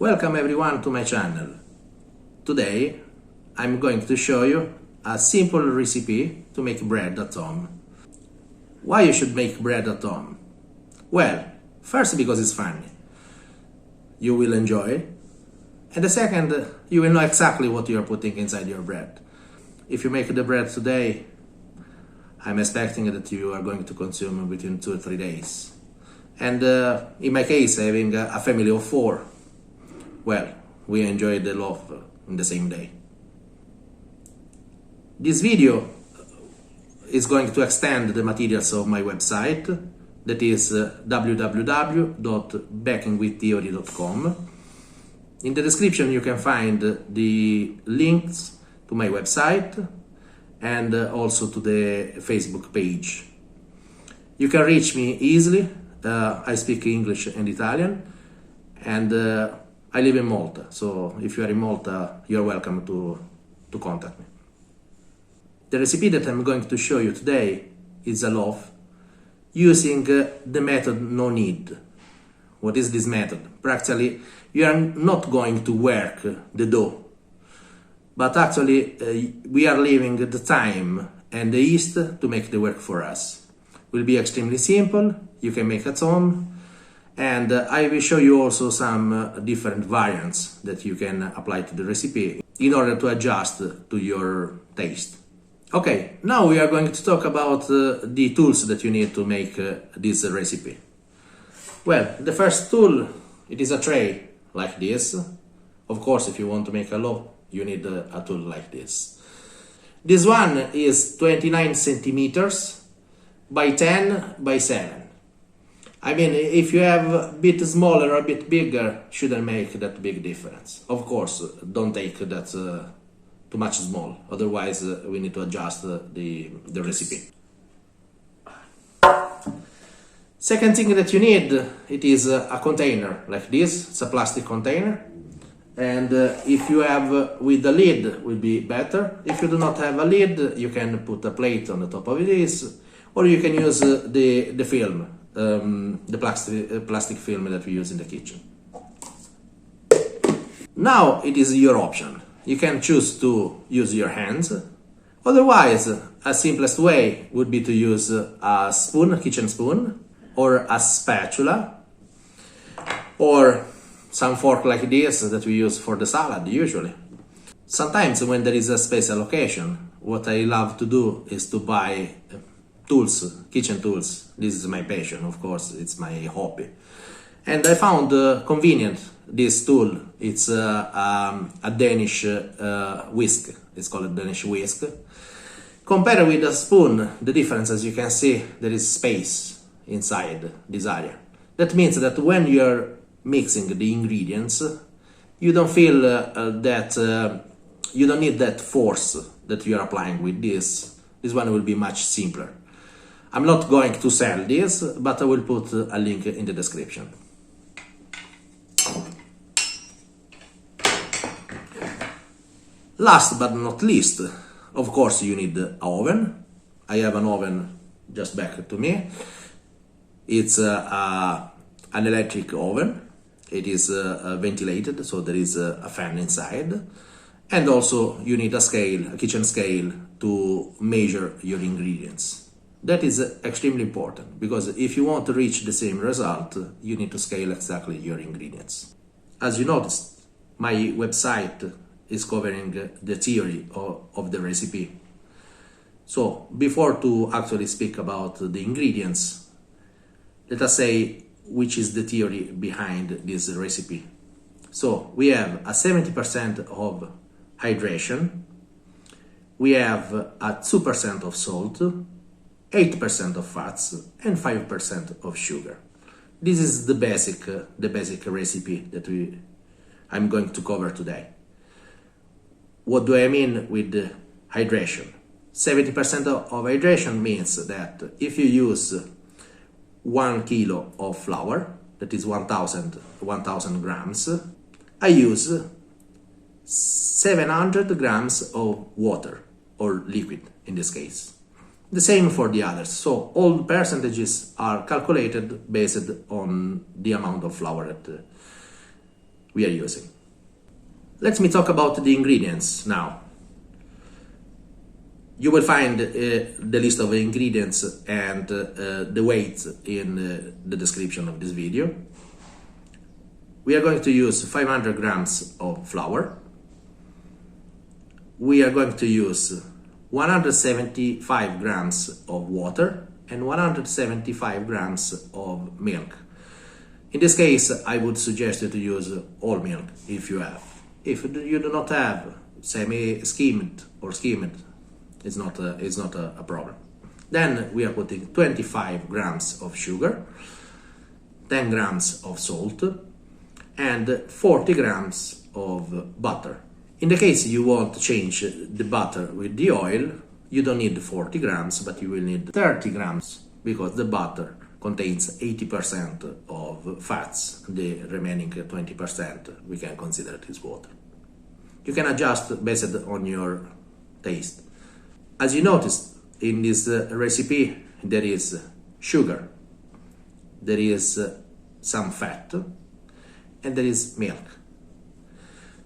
Welcome everyone to my channel. Today I'm going to show you a simple recipe to make bread at home. Why you should make bread at home? Well, first because it's fun. You will enjoy. And the second, you will know exactly what you are putting inside your bread. If you make the bread today, I'm expecting that you are going to consume between 2 or 3 days. And in my case, having a family of 4, well, we enjoy the loaf in the same day. This video is going to extend the materials of my website, that is www.bakingwiththeory.com. In the description you can find the links to my website and also to the Facebook page. You can reach me easily. I speak English and Italian, and I live in Malta, so if you are in Malta, you're welcome to contact me. The recipe that I'm going to show you today is a loaf using the method No-Knead. What is this method? Practically, you are not going to work the dough, but actually we are leaving the time and the yeast to make the work for us. It will be extremely simple, you can make at home, and I will show you also some different variants that you can apply to the recipe in order to adjust to your taste. Okay, now we are going to talk about the tools that you need to make this recipe. Well, the first tool, it is a tray like this. Of course, if you want to make a loaf, you need a tool like this. This one is 29 centimeters by 10 by 7. I mean, if you have a bit smaller or a bit bigger, shouldn't make that big difference. Of course, don't take that too much small, otherwise we need to adjust the recipe. Second thing that you need, it is a container like this. It's a plastic container, and if you have with the lid will be better. If you do not have a lid, you can put a plate on the top of this, or you can use the film, the plastic film that we use in the kitchen. Now it is your option. You can choose to use your hands. Otherwise, a simplest way would be to use a spoon, a kitchen spoon, or a spatula, or some fork like this that we use for the salad usually. Sometimes when there is a special occasion, what I love to do is to buy tools, kitchen tools. This is my passion, of course, it's my hobby. And I found convenient this tool. It's a Danish whisk. It's called a Danish whisk. Compared with a spoon, the difference, as you can see, there is space inside this area. That means that when you're mixing the ingredients, you don't feel that you don't need that force that you're applying with this. This one will be much simpler. I'm not going to sell this, but I will put a link in the description. Last but not least, of course, you need an oven. I have an oven just back to me. It's an electric oven. It is ventilated, so there is a fan inside. And also you need a scale, a kitchen scale, to measure your ingredients. That is extremely important, because if you want to reach the same result, you need to scale exactly your ingredients. As you noticed, my website is covering the theory of the recipe. So before to actually speak about the ingredients, let us say which is the theory behind this recipe. So we have a 70% of hydration, we have a 2% of salt, 8% of fats, and 5% of sugar. This is the basic recipe that I'm going to cover today. What do I mean with hydration? 70% of hydration means that if you use 1 kilo of flour, that is 1000 grams, I use 700 grams of water, or liquid in this case. The same for the others, so all the percentages are calculated based on the amount of flour that we are using. Let me talk about the ingredients now. You will find the list of ingredients and the weight in the description of this video. We are going to use 500 grams of flour. We are going to use 175 grams of water and 175 grams of milk. In this case, I would suggest you to use all milk if you have. If you do not have semi-skimmed or skimmed, it's not a problem. Then we are putting 25 grams of sugar, 10 grams of salt, and 40 grams of butter. In the case you want to change the butter with the oil, you don't need 40 grams, but you will need 30 grams because the butter contains 80% of fats. The remaining 20% we can consider it as water. You can adjust based on your taste. As you noticed in this recipe, there is sugar, there is some fat, and there is milk.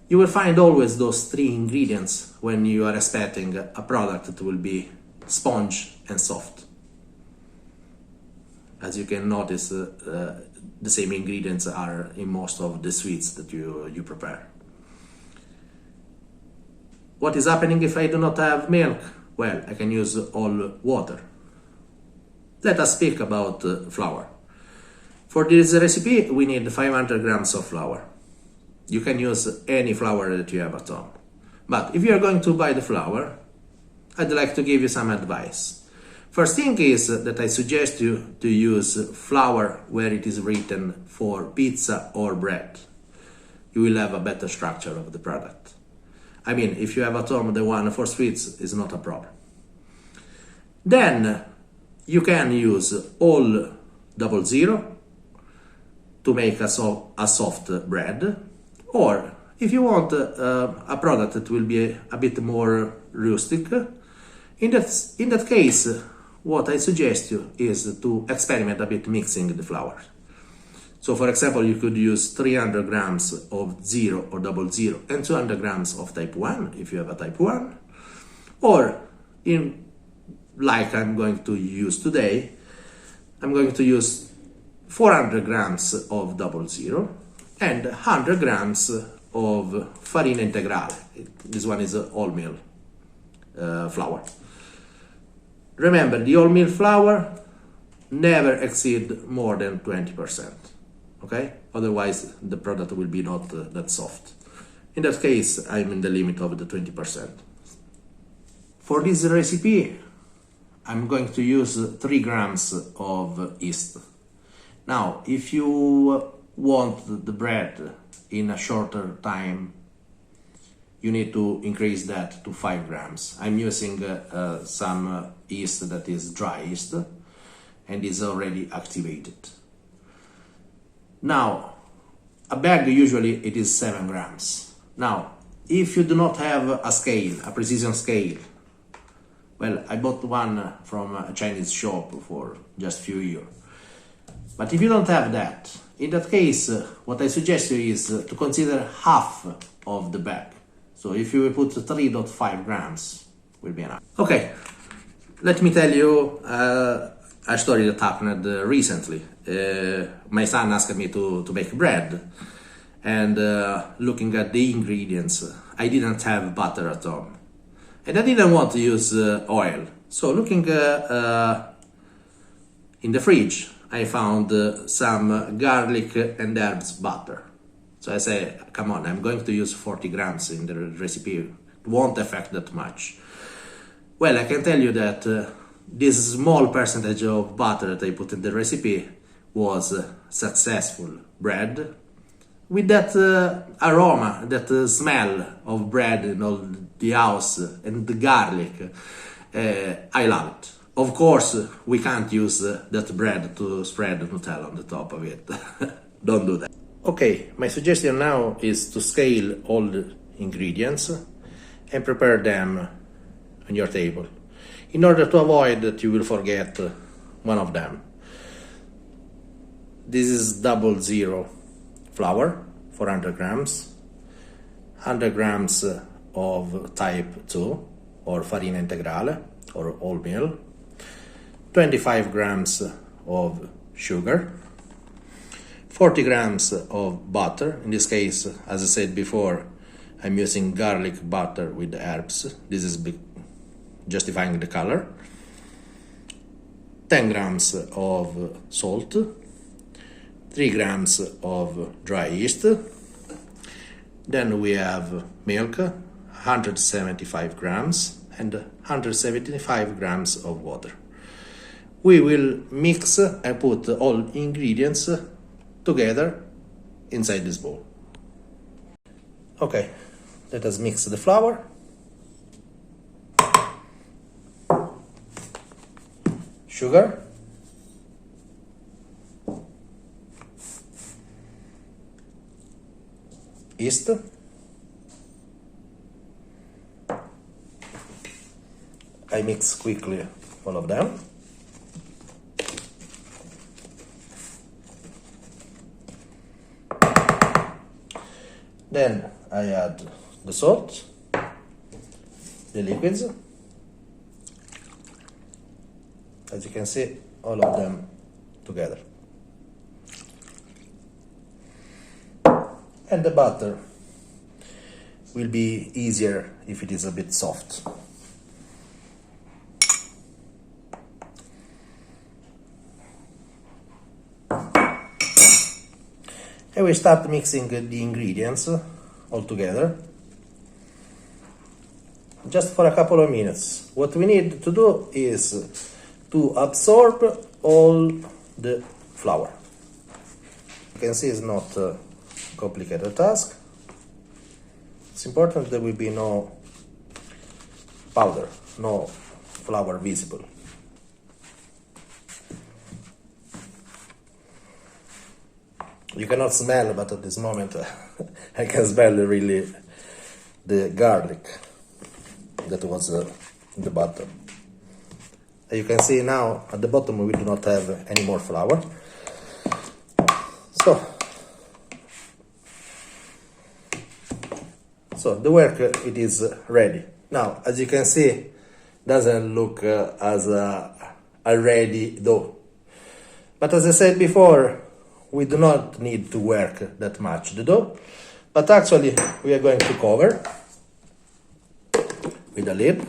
You will find always those three ingredients when you are expecting a product that will be sponge and soft. As you can notice, the same ingredients are in most of the sweets that you prepare. What is happening if I do not have milk? Well, I can use all water. Let us speak about flour. For this recipe, we need 500 grams of flour. You can use any flour that you have at home. But if you are going to buy the flour, I'd like to give you some advice. First thing is that I suggest you to use flour where it is written for pizza or bread. You will have a better structure of the product. I mean, if you have at home the one for sweets, it's not a problem. Then you can use all 00 to make a soft bread, or if you want a product that will be a bit more rustic, in that case, what I suggest you is to experiment a bit mixing the flour. So for example, you could use 300 grams of 0 or 00 and 200 grams of type 1 if you have a type 1, or like I'm going to use today, I'm going to use 400 grams of 00 and 100 grams of farina integrale. This one is wholemeal flour. Remember, the wholemeal flour never exceed more than 20%. Okay? Otherwise, the product will be not that soft. In that case, I'm in the limit of the 20%. For this recipe, I'm going to use 3 grams of yeast. Now, if you want the bread in a shorter time, you need to increase that to 5 grams. I'm using some yeast that is dry yeast and is already activated. Now, a bag usually it is 7 grams. Now, if you do not have a scale, a precision scale, well, I bought one from a Chinese shop for just a few euros. But if you don't have that, in that case, what I suggest you is to consider half of the bag. So if you put 3.5 grams, will be enough. Okay, let me tell you a story that happened recently. My son asked me to make bread, and looking at the ingredients, I didn't have butter at home. And I didn't want to use oil. So looking in the fridge, I found some garlic and herbs butter. So I say, come on, I'm going to use 40 grams in the recipe. It won't affect that much. Well, I can tell you that this small percentage of butter that I put in the recipe was successful bread with that aroma, that smell of bread in all the house and the garlic. I love it. Of course, we can't use that bread to spread Nutella on the top of it. Don't do that. Okay, my suggestion now is to scale all the ingredients and prepare them on your table, in order to avoid that you will forget one of them. This is 00 flour, 400 grams, 100 grams of type 2 or farina integrale or wholemeal, 25 grams of sugar, 40 grams of butter. In this case, as I said before, I'm using garlic butter with herbs. This is justifying the color. 10 grams of salt, 3 grams of dry yeast. Then we have milk, 175 grams, and 175 grams of water. We will mix and put all ingredients together inside this bowl. Okay, let us mix the flour. Sugar. Yeast. I mix quickly all of them. Then I add the salt, the liquids. As you can see, all of them together. And the butter will be easier if it is a bit soft. And we start mixing the ingredients all together, just for a couple of minutes. What we need to do is to absorb all the flour. You can see it's not a complicated task. It's important there will be no powder, no flour visible. You cannot smell, but at this moment I can smell really the garlic that was in the butter. As you can see now, at the bottom we do not have any more flour. So the work it is ready. Now, as you can see, doesn't look as a ready dough. But as I said before, we do not need to work that much the dough, but actually we are going to cover with a lid,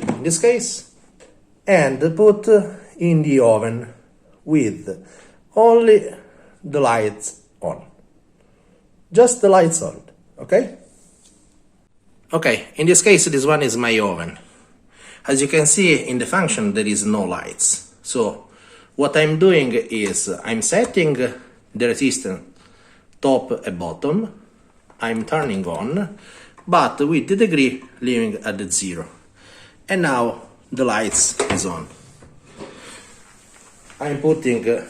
in this case, and put in the oven with only the lights on. Just the lights on, okay? Okay, in this case this one is my oven. As you can see in the function there is no lights. So what I'm doing is I'm setting the resistance top and bottom. I'm turning on, but with the degree leaving at the 0. And now the lights is on. I'm putting the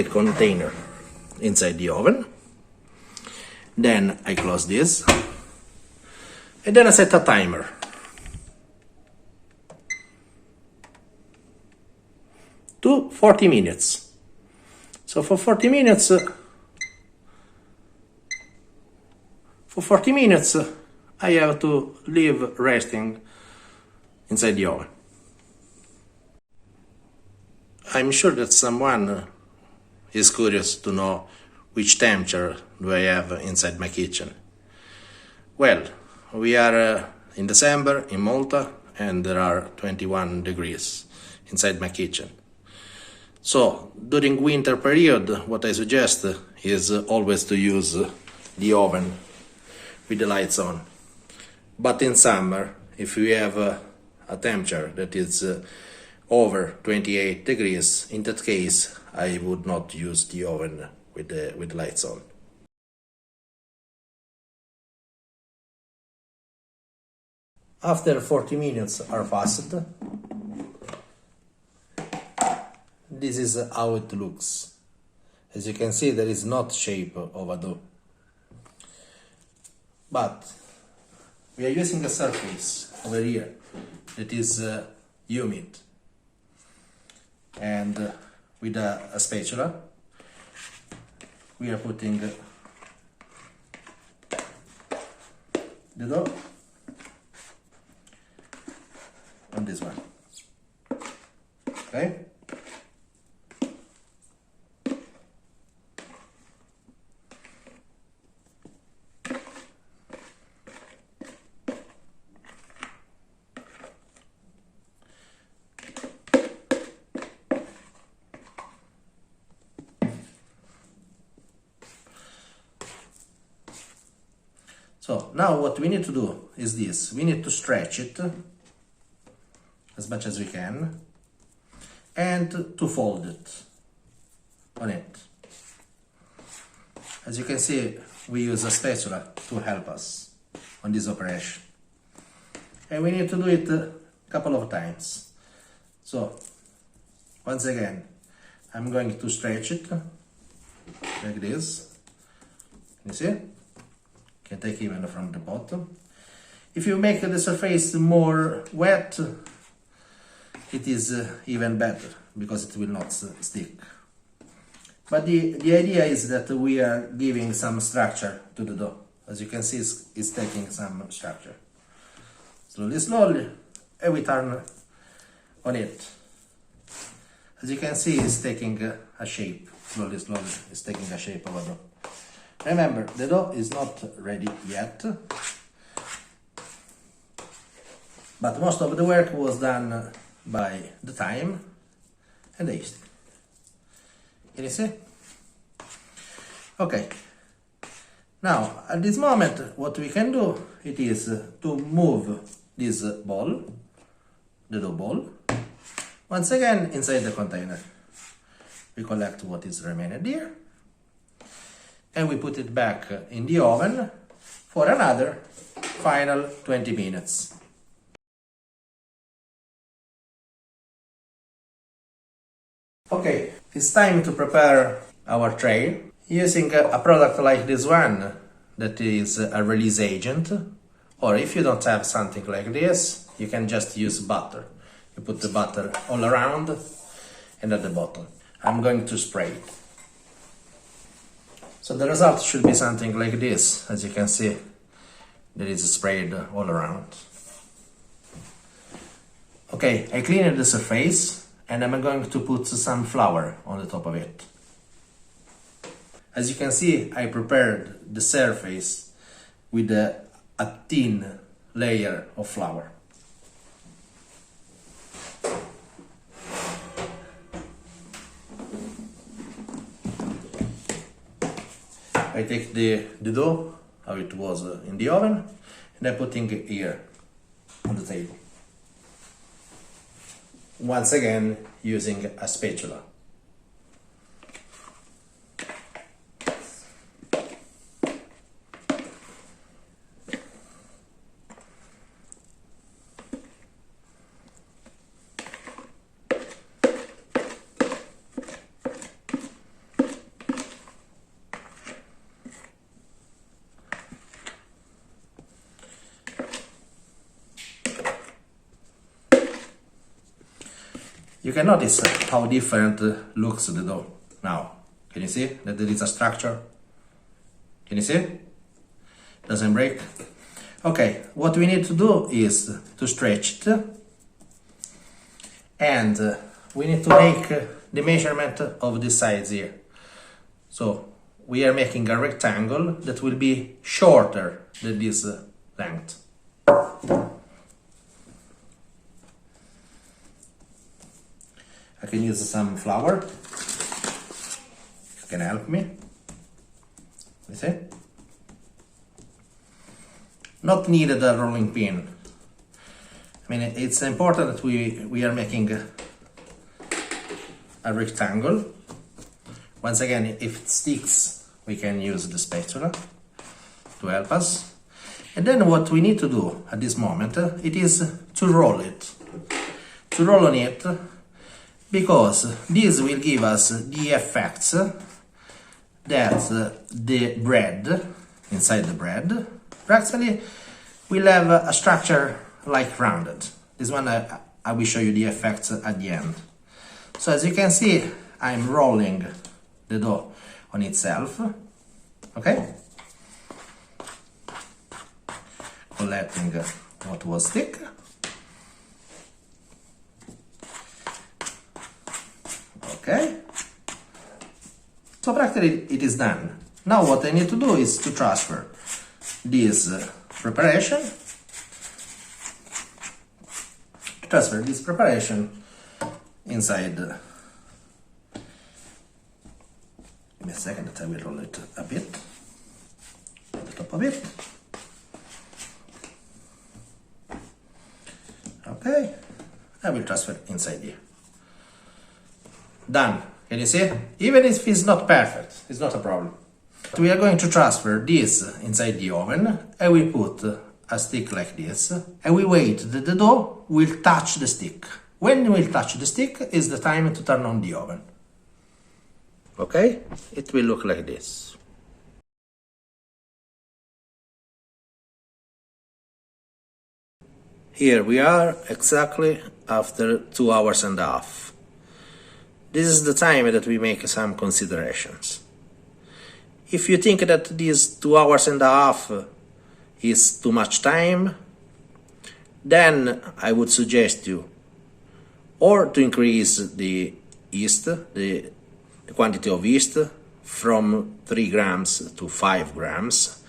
container inside the oven. Then I close this. And then I set a timer. To 40 minutes. So for 40 minutes, I have to leave resting inside the oven. I'm sure that someone is curious to know which temperature do I have inside my kitchen. Well, we are in December in Malta and there are 21 degrees inside my kitchen. So during winter period, what I suggest is always to use the oven with the lights on. But in summer, if we have a temperature that is over 28 degrees, in that case, I would not use the oven with the lights on. After 40 minutes are passed, this is how it looks. As you can see, there is not shape of a dough. But we are using a surface over here that is humid. And with a spatula, we are putting the dough on this one. Okay? So now what we need to do is this. We need to stretch it as much as we can and to fold it on it. As you can see, we use a spatula to help us on this operation. And we need to do it a couple of times. So once again, I'm going to stretch it like this. You see? Can take even from the bottom. If you make the surface more wet, it is even better because it will not stick. But the idea is that we are giving some structure to the dough. As you can see, it's taking some structure. Slowly, and we turn on it. As you can see, it's taking a shape. Slowly, it's taking a shape of a dough. Remember, the dough is not ready yet, but most of the work was done by the time and the yeast. Can you see? Okay. Now, at this moment, what we can do, it is to move this ball, the dough ball, once again inside the container. We collect what is remaining here. And we put it back in the oven for another final 20 minutes. Okay, it's time to prepare our tray using a product like this one that is a release agent, or if you don't have something like this, you can just use butter. You put the butter all around and at the bottom. I'm going to spray it. So the result should be something like this. As you can see, that is sprayed all around. Okay, I cleaned the surface and I'm going to put some flour on the top of it. As you can see, I prepared the surface with a thin layer of flour. I take the dough, how it was in the oven, and I'm putting it here on the table. Once again, using a spatula. You can notice how different looks the dough now. Can you see that there is a structure? Can you see? Doesn't break? Okay, what we need to do is to stretch it, and we need to make the measurement of the sides here. So we are making a rectangle that will be shorter than this length. I can use some flour. You can help me. You see? Not needed a rolling pin. I mean, it's important that we are making a rectangle. Once again, if it sticks, we can use the spatula to help us. And then what we need to do at this moment, it is to roll it. To roll on it, because this will give us the effects that the bread, inside the bread, practically will have a structure like rounded. This one I will show you the effects at the end. So as you can see, I'm rolling the dough on itself. Okay? Collecting what was thick. Okay? So practically it is done. Now what I need to do is to transfer this preparation inside. Give me a second that I will roll it a bit at the top of it. Okay, I will transfer inside here. Done. Can you see? Even if it's not perfect, it's not a problem. We are going to transfer this inside the oven, and we put a stick like this, and we wait that the dough will touch the stick. When it will touch the stick is the time to turn on the oven. Okay? It will look like this. Here we are exactly after 2 hours and a half. This is the time that we make some considerations. If you think that these 2 hours and a half is too much time, then I would suggest you or to increase the yeast, the quantity of yeast from 3 grams to 5 grams.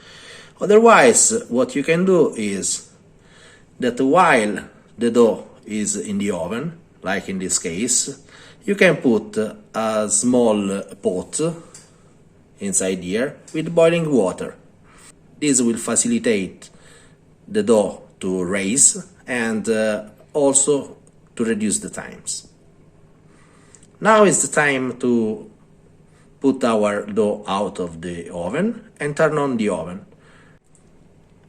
Otherwise, what you can do is that while the dough is in the oven, like in this case, you can put a small pot inside here with boiling water. This will facilitate the dough to raise and also to reduce the times. Now is the time to put our dough out of the oven and turn on the oven.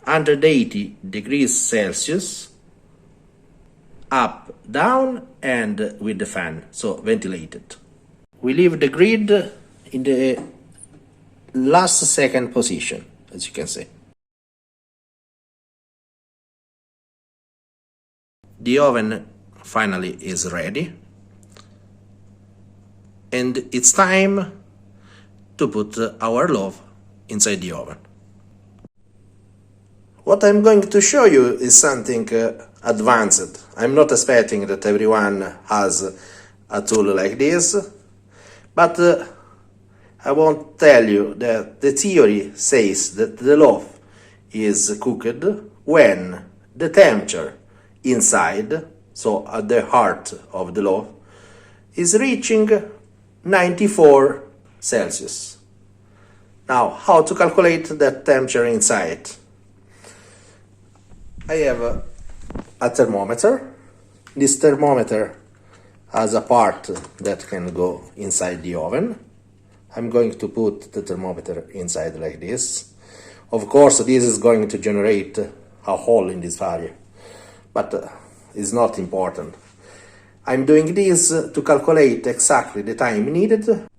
180 degrees Celsius, up, down, and with the fan, so ventilated. We leave the grid in the last second position, as you can see. The oven finally is ready, and it's time to put our loaf inside the oven. What I'm going to show you is something advanced. I'm not expecting that everyone has a tool like this, but I won't tell you that the theory says that the loaf is cooked when the temperature inside, so at the heart of the loaf, is reaching 94 Celsius. Now, how to calculate that temperature inside? I have a thermometer. This thermometer has a part that can go inside the oven. I'm going to put the thermometer inside like this. Of course, this is going to generate a hole in this area, but it's not important. I'm doing this to calculate exactly the time needed.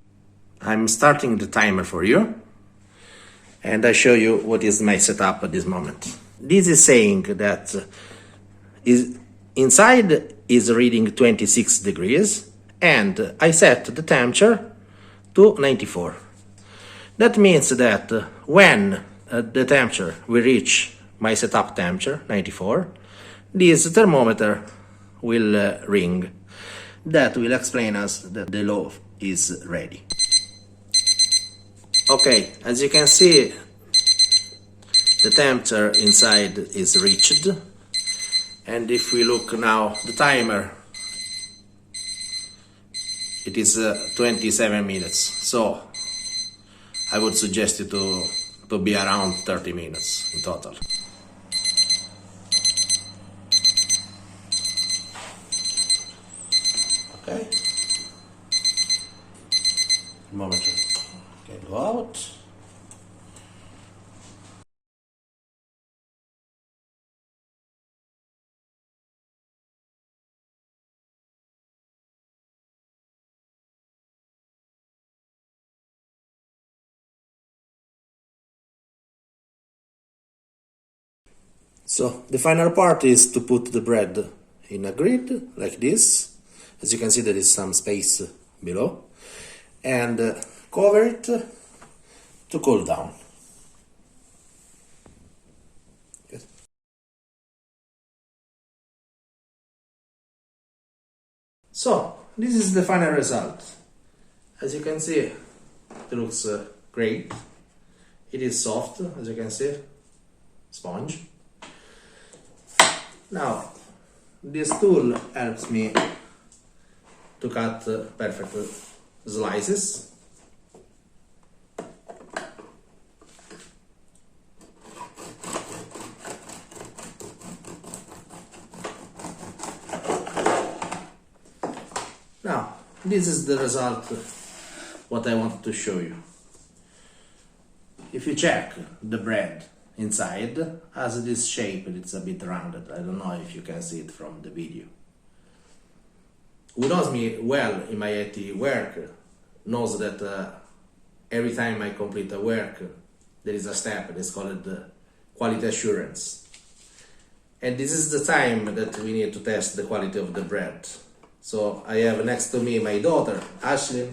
I'm starting the timer for you, and I show you what is my setup at this moment. This is saying that inside is reading 26 degrees, and I set the temperature to 94. That means that when the temperature will reach my setup temperature, 94, this thermometer will ring. That will explain us that the loaf is ready. Okay, as you can see, the temperature inside is reached, and if we look now the timer, it is 27 minutes, so I would suggest you to be around 30 minutes in total. Okay, thermometer can go out. So the final part is to put the bread in a grid like this. As you can see, there is some space below, and cover it to cool down. Yes. So, this is the final result. As you can see, it looks great. It is soft, as you can see, sponge. Now, this tool helps me to cut perfect slices. Now, this is the result, what I wanted to show you. If you check the bread inside, has this shape, it's a bit rounded. I don't know if you can see it from the video. Who knows me well in my IT work knows that every time I complete a work, there is a step that's called quality assurance. And this is the time that we need to test the quality of the bread. So I have next to me my daughter, Ashley,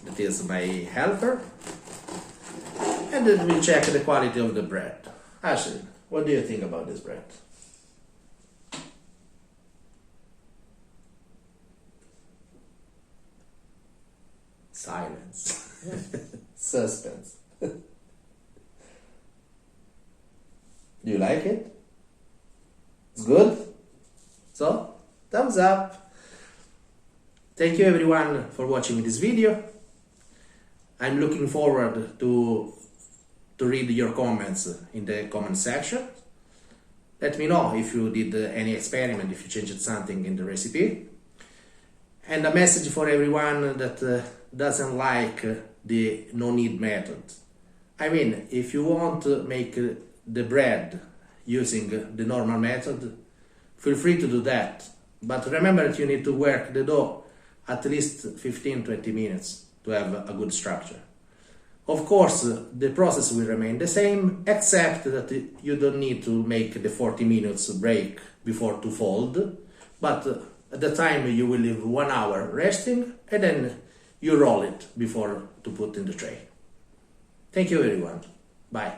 that is my helper. And then we check the quality of the bread. Ashley, what do you think about this bread? Silence. Suspense. Do you like it? It's good? So, thumbs up. Thank you everyone for watching this video. I'm looking forward to read your comments in the comment section. Let me know if you did any experiment, if you changed something in the recipe. And a message for everyone that doesn't like the no-knead method. I mean, if you want to make the bread using the normal method, feel free to do that. But remember that you need to work the dough at least 15-20 minutes to have a good structure. Of course, the process will remain the same, except that you don't need to make the 40 minutes break before to fold, but at the time you will leave 1 hour resting and then you roll it before to put in the tray. Thank you everyone. Bye.